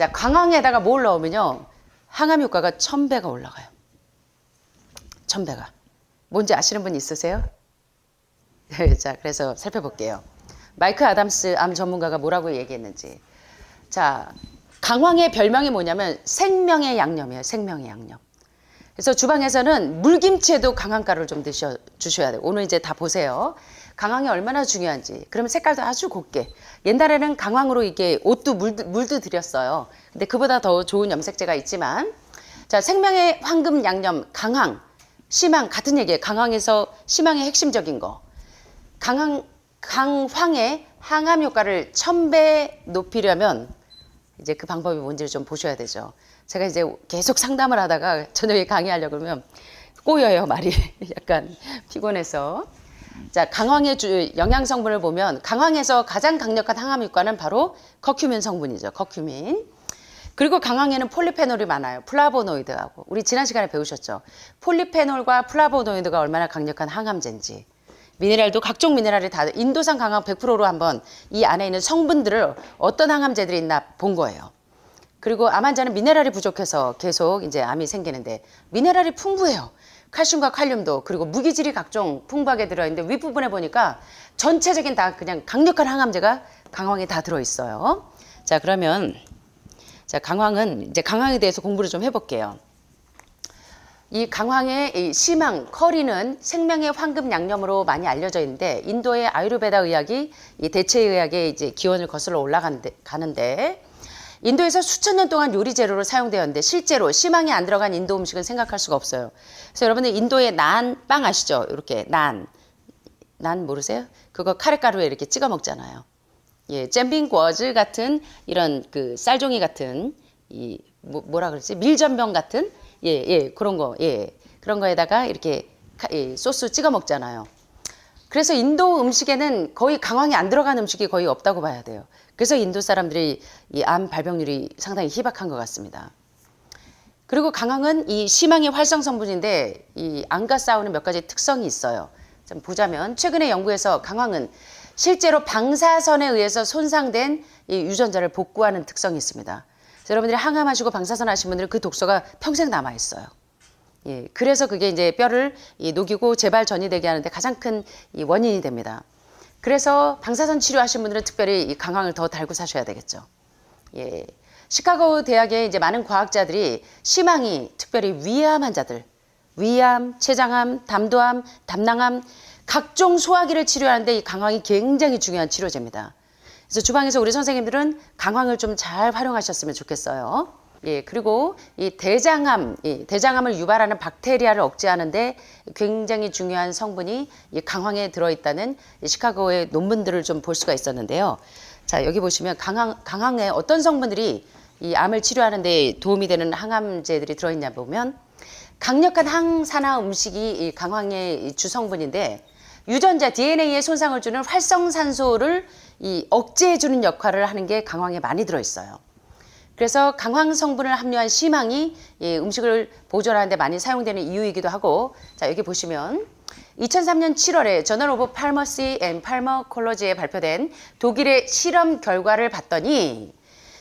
자, 강황에다가 뭘 넣으면요. 항암 효과가 1000배가 올라가요. 1000배가. 뭔지 아시는 분 있으세요? 자, 그래서 살펴볼게요. 마이크 아담스 암 전문가가 뭐라고 얘기했는지. 자, 강황의 별명이 뭐냐면 생명의 양념이에요. 생명의 양념. 그래서 주방에서는 물김치에도 강황가루를 좀 주셔야 돼요. 오늘 이제 다 보세요. 강황이 얼마나 중요한지. 그러면 색깔도 아주 곱게. 옛날에는 강황으로 이게 옷도 물도 들였어요. 근데 그보다 더 좋은 염색제가 있지만, 자, 생명의 황금 양념, 강황, 심황 같은 얘기예요. 강황에서 심황의 핵심적인 거. 강황의 항암 효과를 1000배 높이려면 이제 그 방법이 뭔지를 좀 보셔야 되죠. 제가 이제 계속 상담을 하다가 저녁에 강의하려고 그러면 꼬여요, 말이. 약간 피곤해서. 자, 강황의 영양 성분을 보면 강황에서 가장 강력한 항암 효과는 바로 커큐민 성분이죠. 커큐민. 그리고 강황에는 폴리페놀이 많아요. 플라보노이드하고. 우리 지난 시간에 배우셨죠. 폴리페놀과 플라보노이드가 얼마나 강력한 항암제인지. 미네랄도 각종 미네랄이 다 인도산 강황 100%로 한번 이 안에 있는 성분들을 어떤 항암제들이 있나 본 거예요. 그리고 암 환자는 미네랄이 부족해서 계속 이제 암이 생기는데 미네랄이 풍부해요. 칼슘과 칼륨도 그리고 무기질이 각종 풍부하게 들어있는데 윗부분에 보니까 전체적인 다 그냥 강력한 항암제가 강황에 다 들어있어요. 자, 그러면 자, 강황은 이제 강황에 대해서 공부를 좀 해볼게요. 이 강황의 이 심황, 커리는 생명의 황금 양념으로 많이 알려져 있는데 인도의 아유르베다 의학이 이 대체의학의 이제 기원을 거슬러 올라가는데 인도에서 수천 년 동안 요리 재료로 사용되었는데 실제로 심황이 안 들어간 인도 음식은 생각할 수가 없어요. 그래서 여러분들 인도의 난, 빵 아시죠? 이렇게 난 모르세요? 그거 카레가루에 이렇게 찍어 먹잖아요. 예, 잼빙궈즈 같은 이런 그 쌀종이 같은 이 뭐라 그러지? 밀전병 같은 그런 거, 그런 거에다가 이렇게 소스 찍어 먹잖아요. 그래서 인도 음식에는 거의 강황이 안 들어간 음식이 거의 없다고 봐야 돼요. 그래서 인도 사람들이 이 암 발병률이 상당히 희박한 것 같습니다. 그리고 강황은 이 심황의 활성 성분인데 이 암과 싸우는 몇 가지 특성이 있어요. 좀 보자면 최근의 연구에서 강황은 실제로 방사선에 의해서 손상된 이 유전자를 복구하는 특성이 있습니다. 여러분들이 항암하시고 방사선 하신 분들은 그 독소가 평생 남아 있어요. 예, 그래서 그게 이제 뼈를 녹이고 재발 전이되게 하는데 가장 큰 이 원인이 됩니다. 그래서 방사선 치료하신 분들은 특별히 이 강황을 더 달고 사셔야 되겠죠. 예, 시카고 대학의 이제 많은 과학자들이 심황이 특별히 위암 환자들, 위암, 췌장암, 담도암, 담낭암 각종 소화기를 치료하는데 이 강황이 굉장히 중요한 치료제입니다. 그래서 주방에서 우리 선생님들은 강황을 좀 잘 활용하셨으면 좋겠어요. 예, 그리고 이 대장암을 유발하는 박테리아를 억제하는데 굉장히 중요한 성분이 이 강황에 들어있다는 이 시카고의 논문들을 좀 볼 수가 있었는데요. 자, 여기 보시면 강황에 어떤 성분들이 이 암을 치료하는 데 도움이 되는 항암제들이 들어있냐 보면 강력한 항산화 음식이 이 강황의 주성분인데 유전자 DNA에 손상을 주는 활성산소를 이 억제해주는 역할을 하는 게 강황에 많이 들어있어요. 그래서 강황 성분을 함유한 심황이 이 음식을 보존하는 데 많이 사용되는 이유이기도 하고, 자, 여기 보시면 2003년 7월에 저널 오브 파머시 앤 파머콜로지에 발표된 독일의 실험 결과를 봤더니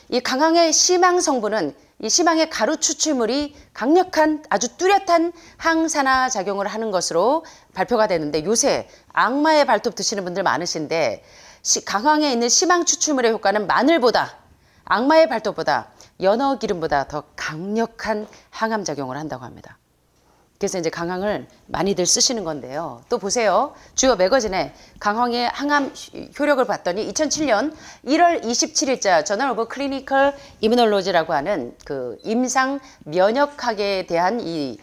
이 강황의 심황 성분은 이 심황의 가루 추출물이 강력한 아주 뚜렷한 항산화 작용을 하는 것으로 발표가 되는데 요새 악마의 발톱 드시는 분들 많으신데 강황에 있는 심황 추출물의 효과는 마늘보다 악마의 발톱보다 연어 기름보다 더 강력한 항암 작용을 한다고 합니다. 그래서 이제 강황을 많이들 쓰시는 건데요. 또 보세요. 주요 매거진에 강황의 항암 효력을 봤더니 2007년 1월 27일자 저널 오브 클리니컬 이뮤놀로지라고 하는 그 임상 면역학에 대한 이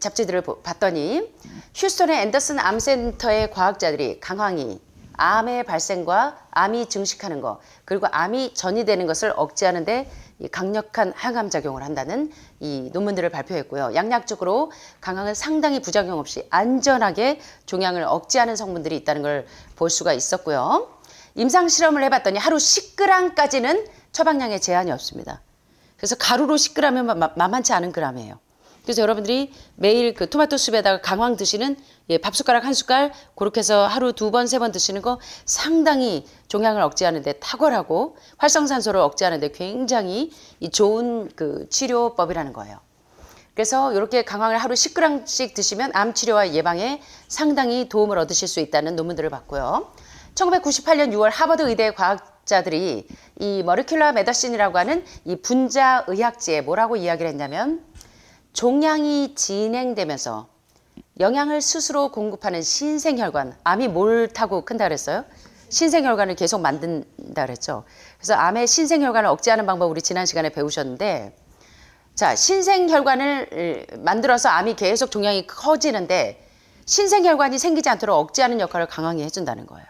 잡지들을 봤더니 휴스턴의 앤더슨 암센터의 과학자들이 강황이 암의 발생과 암이 증식하는 것 그리고 암이 전이되는 것을 억제하는데 강력한 항암 작용을 한다는 이 논문들을 발표했고요. 양약적으로 강황은 상당히 부작용 없이 안전하게 종양을 억제하는 성분들이 있다는 걸 볼 수가 있었고요. 임상 실험을 해봤더니 하루 10g까지는 처방량에 제한이 없습니다. 그래서 가루로 10g이면 만만치 않은 그램이에요. 그래서 여러분들이 매일 그 토마토 숲에다가 강황 드시는 밥 숟가락 한 숟갈 그렇게 해서 하루 2번, 3번 드시는 거 상당히 종양을 억제하는 데 탁월하고 활성산소를 억제하는 데 굉장히 좋은 그 치료법이라는 거예요. 그래서 이렇게 강황을 하루 10g씩 드시면 암 치료와 예방에 상당히 도움을 얻으실 수 있다는 논문들을 봤고요. 1998년 6월 하버드 의대 과학자들이 이 머리큘러 메더신이라고 하는 이 분자 의학지에 뭐라고 이야기를 했냐면 종양이 진행되면서 영양을 스스로 공급하는 신생혈관, 암이 뭘 타고 큰다 그랬어요? 신생혈관을 계속 만든다 그랬죠. 그래서 암의 신생혈관을 억제하는 방법 우리 지난 시간에 배우셨는데, 자, 신생혈관을 만들어서 암이 계속 종양이 커지는데 신생혈관이 생기지 않도록 억제하는 역할을 강황이 해준다는 거예요.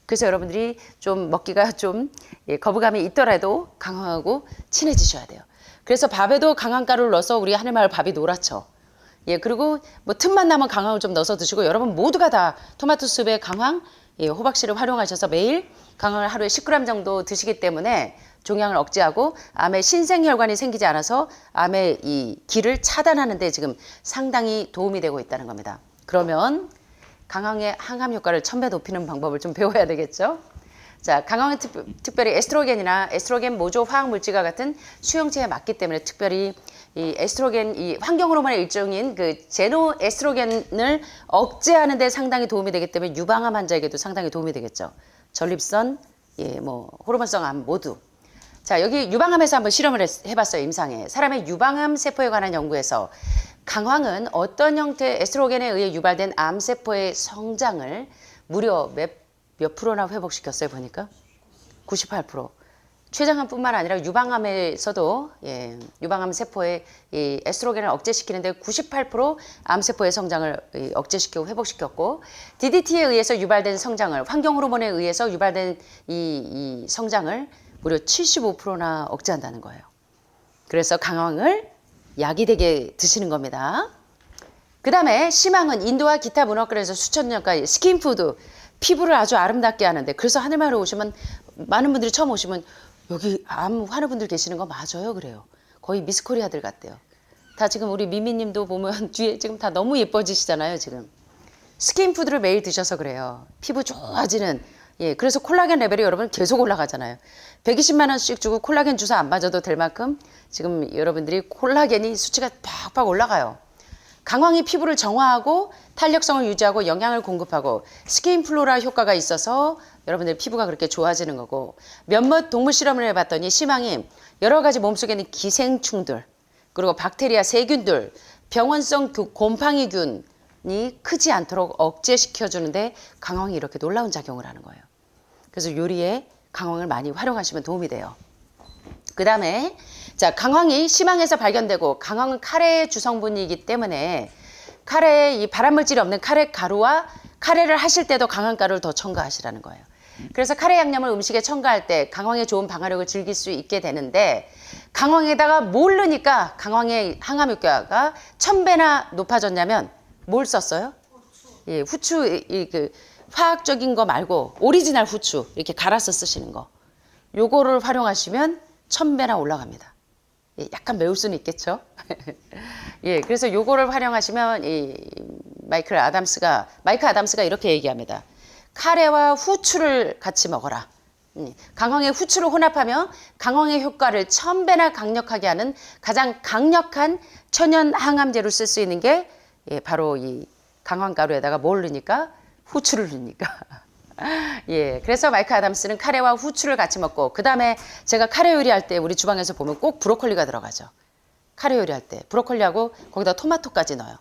그래서 여러분들이 좀 먹기가 좀 거부감이 있더라도 강황하고 친해지셔야 돼요. 그래서 밥에도 강황가루를 넣어서 우리 하늘마을 밥이 노랗죠. 그리고 뭐 틈만 나면 강황을 좀 넣어서 드시고, 여러분 모두가 다 토마토 숲에 강황, 호박씨를 활용하셔서 매일 강황을 하루에 10g 정도 드시기 때문에 종양을 억제하고 암의 신생혈관이 생기지 않아서 암의 이 길을 차단하는 데 지금 상당히 도움이 되고 있다는 겁니다. 그러면 강황의 항암 효과를 1000배 높이는 방법을 좀 배워야 되겠죠? 자, 강황은 특별히 에스트로겐이나 에스트로겐 모조 화학 물질과 같은 수용체에 맞기 때문에 특별히 이 에스트로겐, 이 환경 호르몬의 일종인 그 제노 에스트로겐을 억제하는 데 상당히 도움이 되기 때문에 유방암 환자에게도 상당히 도움이 되겠죠. 전립선, 뭐 호르몬성 암 모두. 자, 여기 유방암에서 한번 실험을 해봤어요. 임상에. 사람의 유방암 세포에 관한 연구에서 강황은 어떤 형태의 에스트로겐에 의해 유발된 암세포의 성장을 무려 몇 프로나 회복시켰어요, 보니까? 98%. 췌장암뿐만 아니라 유방암에서도 유방암 세포의 이 에스트로겐을 억제시키는데 98% 암세포의 성장을 억제시키고 회복시켰고, DDT에 의해서 유발된 성장을, 환경 호르몬에 의해서 유발된 이 성장을 무려 75%나 억제한다는 거예요. 그래서 강황을 약이 되게 드시는 겁니다. 그 다음에 심황은 인도와 기타 문화권에서 수천 년까지 스킨푸드, 피부를 아주 아름답게 하는데, 그래서 하늘마을에 오시면 많은 분들이 처음 오시면 여기 암 하는 분들 계시는 거 맞아요? 그래요. 거의 미스 코리아들 같대요. 다 지금 우리 미미님도 보면 뒤에 지금 다 너무 예뻐지시잖아요. 지금 스킨푸드를 매일 드셔서 그래요. 피부 좋아지는. 그래서 콜라겐 레벨이 여러분 계속 올라가잖아요. 120만 원씩 주고 콜라겐 주사 안 맞아도 될 만큼 지금 여러분들이 콜라겐이 수치가 팍팍 올라가요. 강황이 피부를 정화하고 탄력성을 유지하고 영양을 공급하고 스킨 플로라 효과가 있어서 여러분들 피부가 그렇게 좋아지는 거고, 몇몇 동물 실험을 해봤더니 심황이 여러 가지 몸속에 있는 기생충들, 그리고 박테리아, 세균들, 병원성 곰팡이균이 크지 않도록 억제시켜주는데 강황이 이렇게 놀라운 작용을 하는 거예요. 그래서 요리에 강황을 많이 활용하시면 도움이 돼요. 그 다음에 자, 강황이 심황에서 발견되고, 강황은 카레의 주성분이기 때문에 카레에 이 발암물질이 없는 카레 가루와 카레를 하실 때도 강황가루를 더 첨가하시라는 거예요. 그래서 카레 양념을 음식에 첨가할 때 강황의 좋은 방어력을 즐길 수 있게 되는데, 강황에다가 뭘 넣으니까 강황의 항암 효과가 1000배나 높아졌냐면 뭘 썼어요? 후추, 그 화학적인 거 말고 오리지널 후추 이렇게 갈아서 쓰시는 거, 요거를 활용하시면 1000배나 올라갑니다. 약간 매울 수는 있겠죠. 그래서 요거를 활용하시면 마이클 아담스가 이렇게 얘기합니다. 카레와 후추를 같이 먹어라. 강황에 후추를 혼합하며 강황의 효과를 1000배나 강력하게 하는 가장 강력한 천연 항암제로 쓸 수 있는 게 바로 이 강황가루에다가 뭘 넣으니까? 후추를 넣으니까. 그래서 마이크 아담스는 카레와 후추를 같이 먹고, 그 다음에 제가 카레 요리할 때 우리 주방에서 보면 꼭 브로콜리가 들어가죠. 카레 요리할 때 브로콜리하고 거기다 토마토까지 넣어요.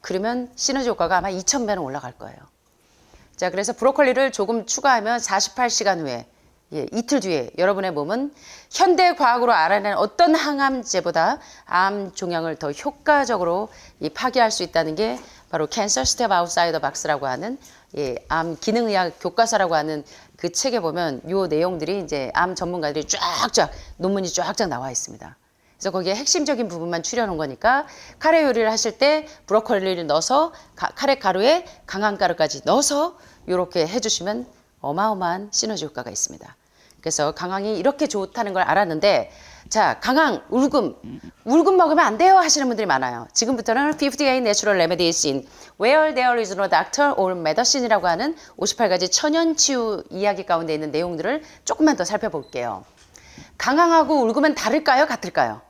그러면 시너지 효과가 아마 2000배는 올라갈 거예요. 자, 그래서 브로콜리를 조금 추가하면 48시간 후에, 이틀 뒤에 여러분의 몸은 현대 과학으로 알아낸 어떤 항암제보다 암 종양을 더 효과적으로 파괴할 수 있다는 게 바로 Cancer Step Outside the Box라고 하는 암 기능의학 교과서라고 하는 그 책에 보면 요 내용들이 이제 암 전문가들이 쫙쫙 논문이 쫙쫙 나와 있습니다. 그래서 거기에 핵심적인 부분만 추려놓은 거니까 카레 요리를 하실 때 브로콜리를 넣어서 카레 가루에 강황가루까지 넣어서 이렇게 해주시면 어마어마한 시너지 효과가 있습니다. 그래서 강황이 이렇게 좋다는 걸 알았는데, 자, 강황, 울금. 울금 먹으면 안 돼요 하시는 분들이 많아요. 지금부터는 58 Natural Remedies in Where There is no Doctor or Medicine이라고 하는 58가지 천연 치유 이야기 가운데 있는 내용들을 조금만 더 살펴볼게요. 강황하고 울금은 다를까요? 같을까요?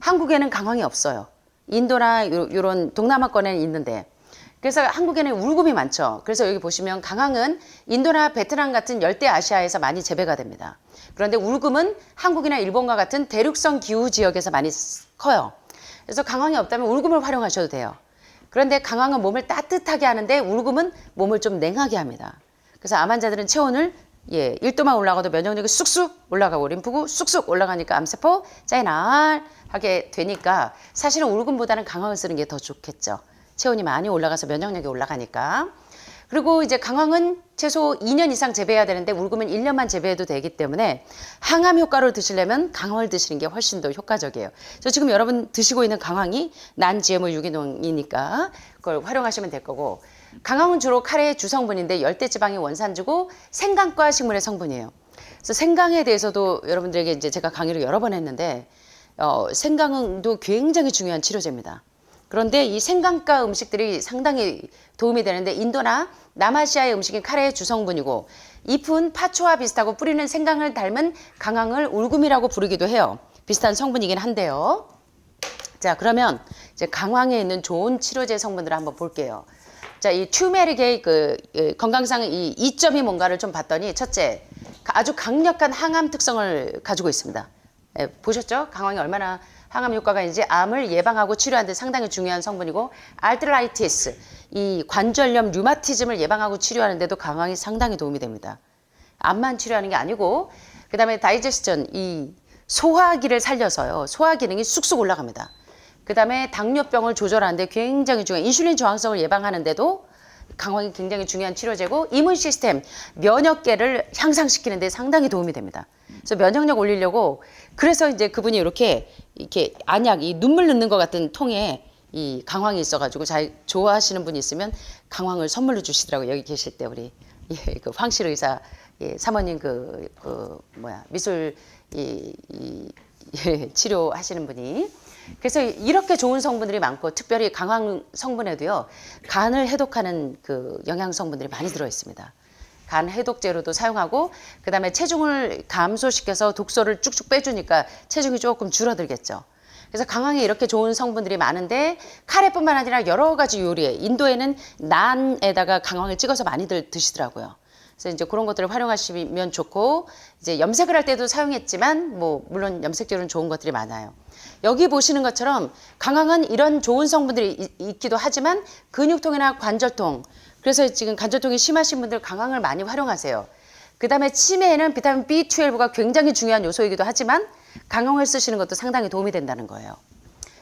한국에는 강황이 없어요. 인도나 이런 동남아권에는 있는데, 그래서 한국에는 울금이 많죠. 그래서 여기 보시면 강황은 인도나 베트남 같은 열대 아시아에서 많이 재배가 됩니다. 그런데 울금은 한국이나 일본과 같은 대륙성 기후 지역에서 많이 커요. 그래서 강황이 없다면 울금을 활용하셔도 돼요. 그런데 강황은 몸을 따뜻하게 하는데 울금은 몸을 좀 냉하게 합니다. 그래서 암 환자들은 체온을 1도만 올라가도 면역력이 쑥쑥 올라가고 림프구 쑥쑥 올라가니까 암세포 짤짤하게 되니까 사실은 울금보다는 강황을 쓰는 게 더 좋겠죠. 체온이 많이 올라가서 면역력이 올라가니까. 그리고 이제 강황은 최소 2년 이상 재배해야 되는데 울금은 1년만 재배해도 되기 때문에 항암 효과로 드시려면 강황을 드시는 게 훨씬 더 효과적이에요. 저 지금 여러분 드시고 있는 강황이 난GMO 유기농이니까 그걸 활용하시면 될 거고, 강황은 주로 카레의 주성분인데 열대지방의 원산주고 생강과 식물의 성분이에요. 그래서 생강에 대해서도 여러분들에게 이제 제가 강의를 여러 번 했는데 생강도 굉장히 중요한 치료제입니다. 그런데 이 생강가 음식들이 상당히 도움이 되는데 인도나 남아시아의 음식인 카레의 주성분이고 잎은 파초와 비슷하고 뿌리는 생강을 닮은 강황을 울금이라고 부르기도 해요. 비슷한 성분이긴 한데요. 자, 그러면 이제 강황에 있는 좋은 치료제 성분들을 한번 볼게요. 자, 이 튜메릭의 건강상 이 이점이 뭔가를 좀 봤더니 첫째, 아주 강력한 항암 특성을 가지고 있습니다. 보셨죠? 강황이 얼마나 항암 효과가 있는지. 암을 예방하고 치료하는 데 상당히 중요한 성분이고, 알트라이티스, 이 관절염 류마티즘을 예방하고 치료하는 데도 강황이 상당히 도움이 됩니다. 암만 치료하는 게 아니고, 그 다음에 다이제스션, 이 소화기를 살려서요, 소화 기능이 쑥쑥 올라갑니다. 그 다음에 당뇨병을 조절하는 데 굉장히 중요한 인슐린 저항성을 예방하는 데도 강황이 굉장히 중요한 치료제고, 이문 시스템, 면역계를 향상시키는 데 상당히 도움이 됩니다. 그래서 면역력 올리려고, 그래서 이제 그분이 이렇게 안약, 이 눈물 넣는 것 같은 통에 이 강황이 있어가지고 잘 좋아하시는 분이 있으면 강황을 선물로 주시더라고요. 여기 계실 때 우리 그 황실 의사 사모님 미술 치료하시는 분이. 그래서 이렇게 좋은 성분들이 많고, 특별히 강황 성분에도요 간을 해독하는 그 영양 성분들이 많이 들어 있습니다. 간 해독제로도 사용하고, 그 다음에 체중을 감소시켜서 독소를 쭉쭉 빼주니까 체중이 조금 줄어들겠죠. 그래서 강황에 이렇게 좋은 성분들이 많은데, 카레뿐만 아니라 여러 가지 요리에, 인도에는 난에다가 강황을 찍어서 많이들 드시더라고요. 그래서 이제 그런 것들을 활용하시면 좋고, 이제 염색을 할 때도 사용했지만 물론 염색제로는 좋은 것들이 많아요. 여기 보시는 것처럼 강황은 이런 좋은 성분들이 있기도 하지만 근육통이나 관절통, 그래서 지금 관절통이 심하신 분들 강황을 많이 활용하세요. 그 다음에 치매에는 비타민 B12가 굉장히 중요한 요소이기도 하지만 강황을 쓰시는 것도 상당히 도움이 된다는 거예요.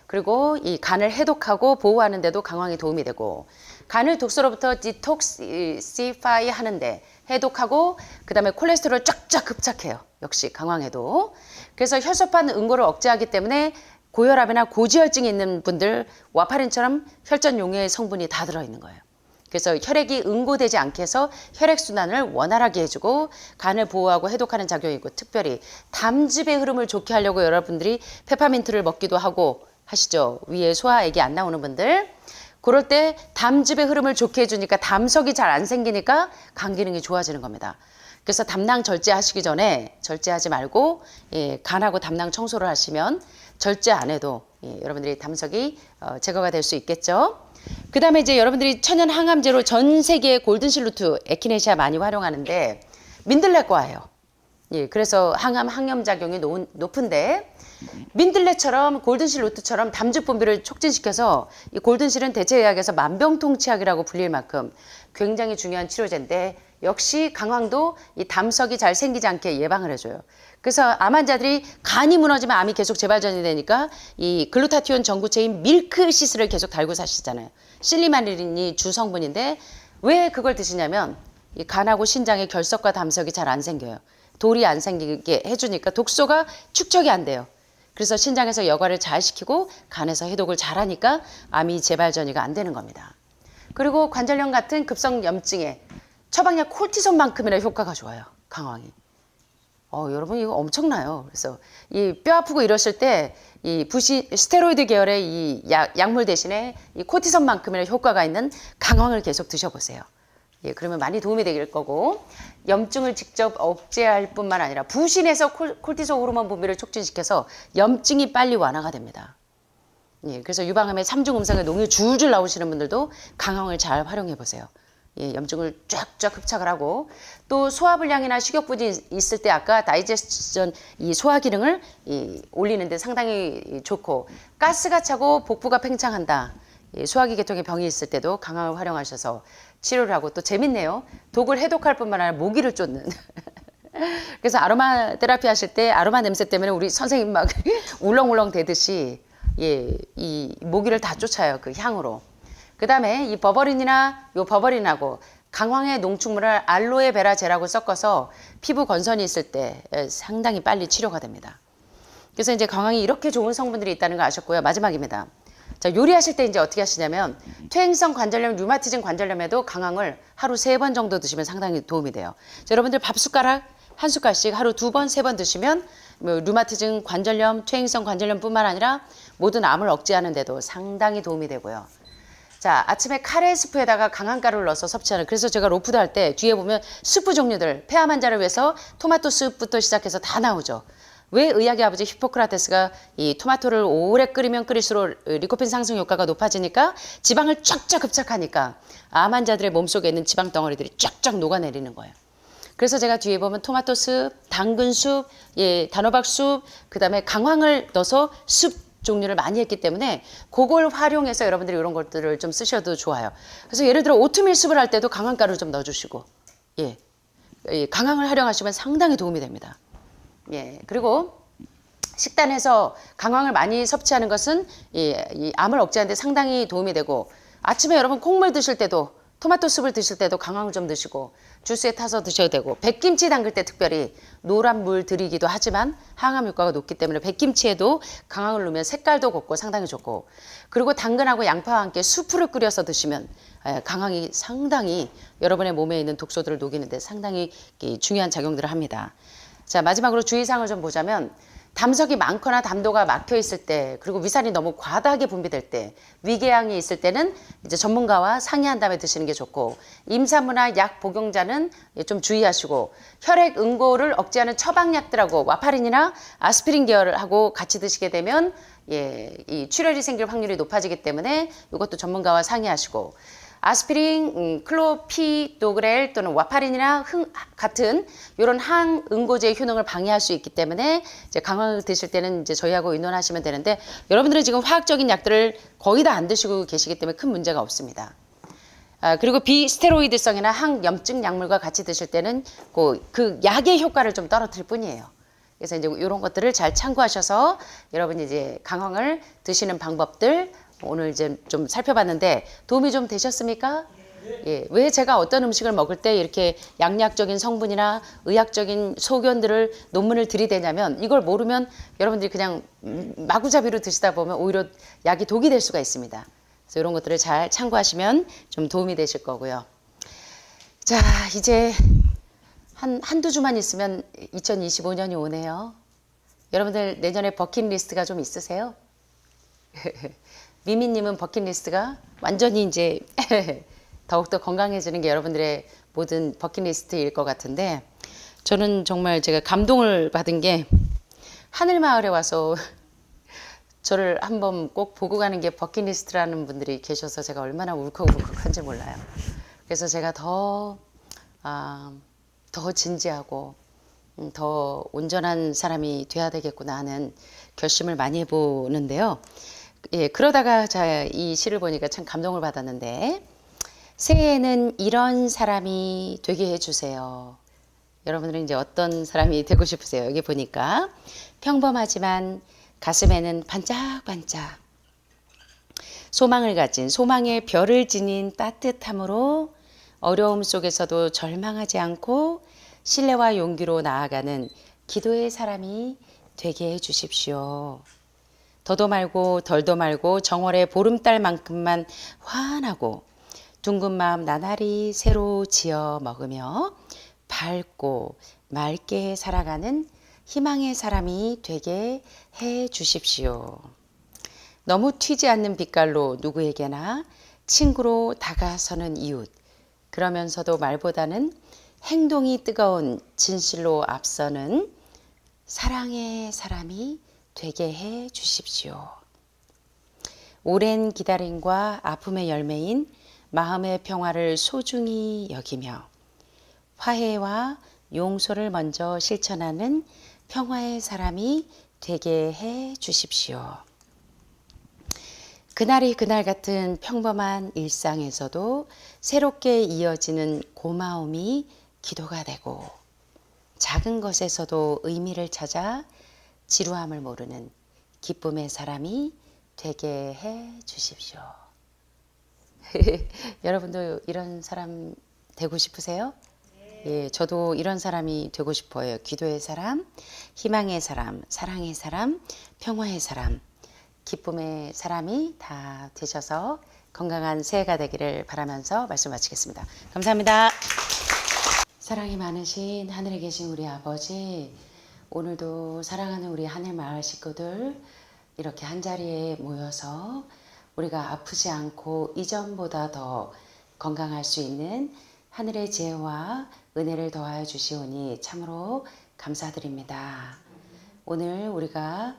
그리고 이 간을 해독하고 보호하는 데도 강황이 도움이 되고, 간을 독소로부터 디톡시파이 하는데 해독하고, 그 다음에 콜레스테롤을 쫙쫙 흡착해요. 역시 강황에도. 그래서 혈소판 응고를 억제하기 때문에 고혈압이나 고지혈증이 있는 분들 와파린처럼 혈전 용해의 성분이 다 들어있는 거예요. 그래서 혈액이 응고되지 않게 해서 혈액순환을 원활하게 해주고 간을 보호하고 해독하는 작용이 있고, 특별히 담즙의 흐름을 좋게 하려고 여러분들이 페퍼민트를 먹기도 하고 하시죠. 위에 소화액이 안 나오는 분들. 그럴 때 담즙의 흐름을 좋게 해주니까 담석이 잘 안 생기니까 간 기능이 좋아지는 겁니다. 그래서 담낭 절제하시기 전에 절제하지 말고 간하고 담낭 청소를 하시면 절제 안 해도 여러분들이 담석이 제거가 될 수 있겠죠. 그 다음에 이제 여러분들이 천연 항암제로 전 세계의 골든실루트, 에키네시아 많이 활용하는데 민들레과예요. 그래서 항암 항염작용이 높은데, 민들레처럼 골든실루트처럼 담즙 분비를 촉진시켜서 이 골든실은 대체의학에서 만병통치약이라고 불릴 만큼 굉장히 중요한 치료제인데, 역시 강황도 이 담석이 잘 생기지 않게 예방을 해줘요. 그래서 암 환자들이 간이 무너지면 암이 계속 재발전이 되니까 이 글루타티온 전구체인 밀크시스를 계속 달고 사시잖아요. 실리마린이 주성분인데 왜 그걸 드시냐면 이 간하고 신장에 결석과 담석이 잘 안 생겨요. 돌이 안 생기게 해주니까 독소가 축적이 안 돼요. 그래서 신장에서 여과를 잘 시키고 간에서 해독을 잘 하니까 암이 재발전이가 안 되는 겁니다. 그리고 관절염 같은 급성 염증에 처방약 콜티손만큼이나 효과가 좋아요. 강황이. 여러분 이거 엄청나요. 그래서 이 뼈 아프고 이러실 때 이 스테로이드 계열의 이 약물 대신에 이 코티선만큼의 효과가 있는 강황을 계속 드셔보세요. 예, 그러면 많이 도움이 될 거고, 염증을 직접 억제할 뿐만 아니라 부신해서 콜티솔 호르몬 분비를 촉진시켜서 염증이 빨리 완화가 됩니다. 예, 그래서 유방암에 3중 음성의 농이 줄줄 나오시는 분들도 강황을 잘 활용해 보세요. 예, 염증을 쫙쫙 흡착을 하고, 또 소화불량이나 식욕부진이 있을 때 아까 다이제스션 이 소화 기능을 올리는데 상당히 좋고, 가스가 차고 복부가 팽창한다, 소화기 계통의 병이 있을 때도 강황을 활용하셔서 치료를 하고, 또 재밌네요. 독을 해독할 뿐만 아니라 모기를 쫓는 그래서 아로마 테라피 하실 때 아로마 냄새 때문에 우리 선생님 막 울렁울렁 대듯이 이 모기를 다 쫓아요, 그 향으로. 그 다음에 이 버버린하고 강황의 농축물을 알로에베라 젤하고 섞어서 피부 건선이 있을 때 상당히 빨리 치료가 됩니다. 그래서 이제 강황이 이렇게 좋은 성분들이 있다는 걸 아셨고요. 마지막입니다. 자, 요리하실 때 이제 어떻게 하시냐면, 퇴행성 관절염, 류마티즘 관절염에도 강황을 하루 3번 정도 드시면 상당히 도움이 돼요. 자, 여러분들 밥 숟가락 한 숟갈씩 하루 2번, 3번 드시면 류마티즘 관절염, 퇴행성 관절염뿐만 아니라 모든 암을 억제하는 데도 상당히 도움이 되고요. 자, 아침에 카레 스프에다가 강황가루를 넣어서 섭취하는, 그래서 제가 로푸드 할 때 뒤에 보면 스프 종류들, 폐암 환자를 위해서 토마토 스프부터 시작해서 다 나오죠. 왜 의학의 아버지 히포크라테스가 이 토마토를 오래 끓이면 끓일수록 리코핀 상승 효과가 높아지니까 지방을 쫙쫙 흡착하니까 암 환자들의 몸속에 있는 지방 덩어리들이 쫙쫙 녹아내리는 거예요. 그래서 제가 뒤에 보면 토마토 숲, 당근 숲, 단호박 숲, 그 다음에 강황을 넣어서 숲 종류를 많이 했기 때문에 그걸 활용해서 여러분들이 이런 것들을 좀 쓰셔도 좋아요. 그래서 예를 들어 오트밀 숲을 할 때도 강황가루 좀 넣어주시고, 강황을 활용하시면 상당히 도움이 됩니다. 그리고 식단에서 강황을 많이 섭취하는 것은 이 암을 억제하는 데 상당히 도움이 되고, 아침에 여러분 콩물 드실 때도, 토마토 숲을 드실 때도 강황을 좀 드시고, 주스에 타서 드셔도 되고, 백김치 담글 때 특별히 노란 물 들이기도 하지만 항암 효과가 높기 때문에 백김치에도 강황을 넣으면 색깔도 곱고 상당히 좋고, 그리고 당근하고 양파와 함께 수프를 끓여서 드시면 강황이 상당히 여러분의 몸에 있는 독소들을 녹이는데 상당히 중요한 작용들을 합니다. 자, 마지막으로 주의사항을 좀 보자면, 담석이 많거나 담도가 막혀 있을 때, 그리고 위산이 너무 과다하게 분비될 때, 위궤양이 있을 때는 이제 전문가와 상의한 다음에 드시는 게 좋고, 임산부나 약 복용자는 좀 주의하시고, 혈액 응고를 억제하는 처방약들하고 와파린이나 아스피린 계열하고 같이 드시게 되면 이 출혈이 생길 확률이 높아지기 때문에 이것도 전문가와 상의하시고, 아스피린, 클로피도그렐 또는 와파린이나 같은 이런 항응고제의 효능을 방해할 수 있기 때문에 이제 강황을 드실 때는 이제 저희하고 의논하시면 되는데, 여러분들은 지금 화학적인 약들을 거의 다 안 드시고 계시기 때문에 큰 문제가 없습니다. 그리고 비스테로이드성이나 항염증 약물과 같이 드실 때는 그 약의 효과를 좀 떨어뜨릴 뿐이에요. 그래서 이제 이런 것들을 잘 참고하셔서 여러분이 이제 강황을 드시는 방법들 오늘 이제 좀 살펴봤는데 도움이 좀 되셨습니까? 왜 제가 어떤 음식을 먹을 때 이렇게 양약적인 성분이나 의학적인 소견들을 논문을 들이대냐면, 이걸 모르면 여러분들이 그냥 마구잡이로 드시다 보면 오히려 약이 독이 될 수가 있습니다. 그래서 이런 것들을 잘 참고하시면 좀 도움이 되실 거고요. 자, 이제 한두 주만 있으면 2025년이 오네요. 여러분들 내년에 버킷리스트가 좀 있으세요? 미미님은 버킷리스트가 완전히 이제 더욱더 건강해지는 게 여러분들의 모든 버킷리스트일 것 같은데, 저는 정말 제가 감동을 받은 게 하늘마을에 와서 저를 한번 꼭 보고 가는 게 버킷리스트라는 분들이 계셔서 제가 얼마나 울컥울컥한지 몰라요. 그래서 제가 더 진지하고 더 온전한 사람이 돼야 되겠구나 하는 결심을 많이 해보는데요. 그러다가 이 시를 보니까 참 감동을 받았는데, 새해에는 이런 사람이 되게 해주세요. 여러분들은 이제 어떤 사람이 되고 싶으세요? 여기 보니까 평범하지만 가슴에는 반짝반짝 소망을 가진, 소망의 별을 지닌 따뜻함으로 어려움 속에서도 절망하지 않고 신뢰와 용기로 나아가는 기도의 사람이 되게 해주십시오. 더도 말고 덜도 말고 정월의 보름달만큼만 환하고 둥근 마음 나날이 새로 지어 먹으며 밝고 맑게 살아가는 희망의 사람이 되게 해 주십시오. 너무 튀지 않는 빛깔로 누구에게나 친구로 다가서는 이웃. 그러면서도 말보다는 행동이 뜨거운 진실로 앞서는 사랑의 사람이 되게 해 주십시오. 오랜 기다림과 아픔의 열매인 마음의 평화를 소중히 여기며 화해와 용서를 먼저 실천하는 평화의 사람이 되게 해 주십시오. 그날이 그날 같은 평범한 일상에서도 새롭게 이어지는 고마움이 기도가 되고 작은 것에서도 의미를 찾아 지루함을 모르는 기쁨의 사람이 되게 해 주십시오. 여러분도 이런 사람 되고 싶으세요? 예, 저도 이런 사람이 되고 싶어요. 기도의 사람, 희망의 사람, 사랑의 사람, 평화의 사람, 기쁨의 사람이 다 되셔서 건강한 새해가 되기를 바라면서 말씀 마치겠습니다. 감사합니다. 사랑이 많으신 하늘에 계신 우리 아버지, 오늘도 사랑하는 우리 하늘 마을 식구들 이렇게 한자리에 모여서 우리가 아프지 않고 이전보다 더 건강할 수 있는 하늘의 지혜와 은혜를 더하여 주시오니 참으로 감사드립니다. 오늘 우리가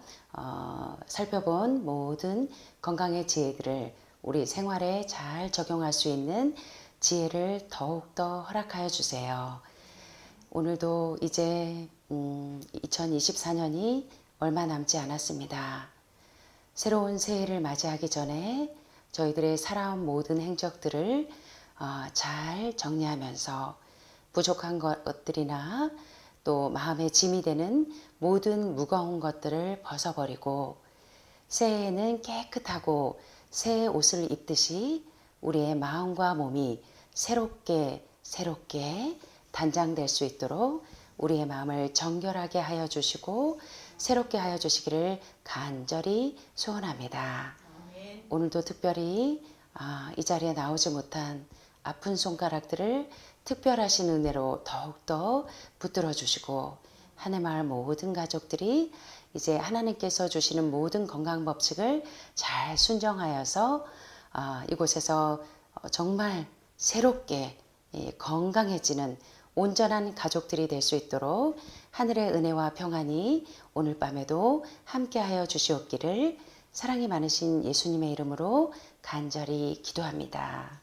살펴본 모든 건강의 지혜들을 우리 생활에 잘 적용할 수 있는 지혜를 더욱더 허락하여 주세요. 오늘도 이제 2024년이 얼마 남지 않았습니다. 새로운 새해를 맞이하기 전에 저희들의 살아온 모든 행적들을 잘 정리하면서 부족한 것들이나 또 마음에 짐이 되는 모든 무거운 것들을 벗어버리고 새해에는 깨끗하고 새 옷을 입듯이 우리의 마음과 몸이 새롭게 단장될 수 있도록 우리의 마음을 정결하게 하여 주시고 새롭게 하여 주시기를 간절히 소원합니다. 오늘도 특별히 이 자리에 나오지 못한 아픈 손가락들을 특별하신 은혜로 더욱더 붙들어 주시고 하늘마을 모든 가족들이 이제 하나님께서 주시는 모든 건강 법칙을 잘 순종하여서 이곳에서 정말 새롭게 건강해지는 온전한 가족들이 될 수 있도록 하늘의 은혜와 평안이 오늘 밤에도 함께하여 주시옵기를 사랑이 많으신 예수님의 이름으로 간절히 기도합니다.